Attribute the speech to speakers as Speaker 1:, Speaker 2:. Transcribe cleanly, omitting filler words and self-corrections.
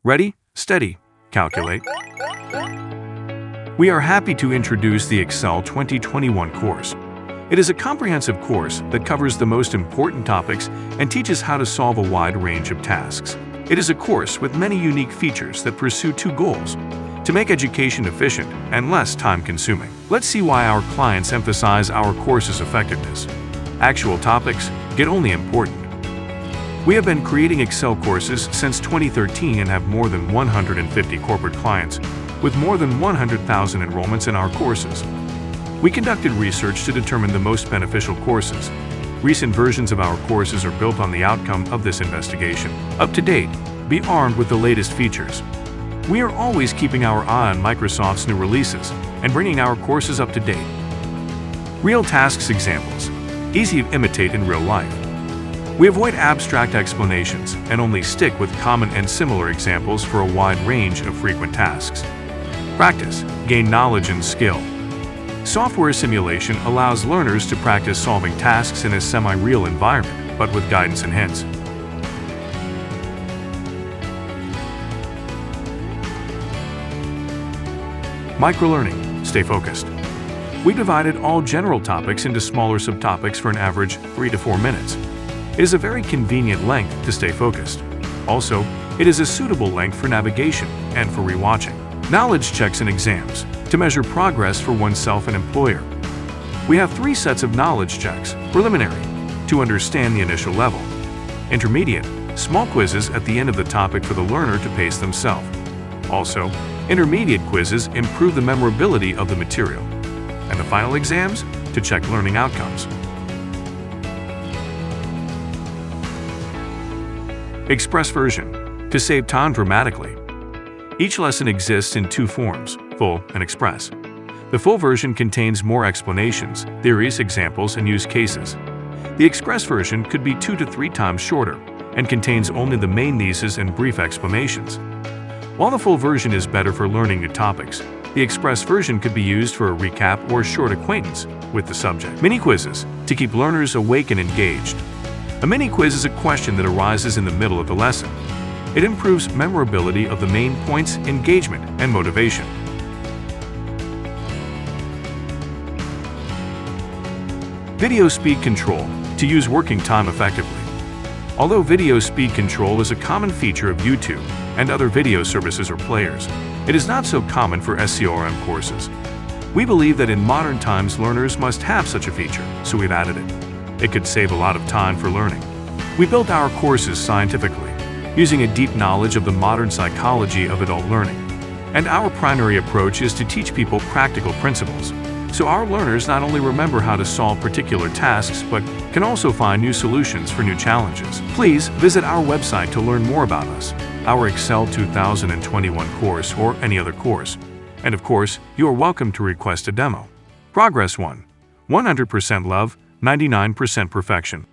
Speaker 1: Ready, steady, calculate. We are happy to introduce the Excel 2021 course. It is a comprehensive course that covers the most important topics and teaches how to solve a wide range of tasks. It is a course with many unique features that pursue two goals: to make education efficient and less time-consuming. Let's see why our clients emphasize our course's effectiveness. Actual topics get only important. We have been creating Excel courses since 2013 and have more than 150 corporate clients, with more than 100,000 enrollments in our courses. We conducted research to determine the most beneficial courses. Recent versions of our courses are built on the outcome of this investigation. Up to date, be armed with the latest features. We are always keeping our eye on Microsoft's new releases and bringing our courses up to date. Real tasks examples. Easy to imitate in real life. We avoid abstract explanations and only stick with common and similar examples for a wide range of frequent tasks. Practice. Gain knowledge and skill. Software simulation allows learners to practice solving tasks in a semi-real environment, but with guidance and hints. Microlearning. Stay focused. We divided all general topics into smaller subtopics for an average 3 to 4 minutes. It is a very convenient length to stay focused. Also, it is a suitable length for navigation and for rewatching. Knowledge checks and exams, to measure progress for oneself and employer. We have 3 sets of knowledge checks: preliminary, to understand the initial level; intermediate, small quizzes at the end of the topic for the learner to pace themselves. Also, intermediate quizzes improve the memorability of the material. And the final exams, to check learning outcomes. Express version, to save time dramatically. Each lesson exists in 2 forms, full and express. The full version contains more explanations, theories, examples, and use cases. The express version could be 2 to 3 times shorter and contains only the main thesis and brief explanations. While the full version is better for learning new topics, the express version could be used for a recap or short acquaintance with the subject. Mini quizzes, to keep learners awake and engaged. A mini quiz is a question that arises in the middle of the lesson. It improves memorability of the main points, engagement, and motivation. Video speed control, to use working time effectively. Although video speed control is a common feature of YouTube and other video services or players, it is not so common for SCORM courses. We believe that in modern times learners must have such a feature, so we've added it. It could save a lot of time for learning. We built our courses scientifically, using a deep knowledge of the modern psychology of adult learning. And our primary approach is to teach people practical principles, so our learners not only remember how to solve particular tasks, but can also find new solutions for new challenges. Please visit our website to learn more about us, our Excel 2021 course, or any other course. And of course, you are welcome to request a demo. Progress 1. 100% love, 99% perfection.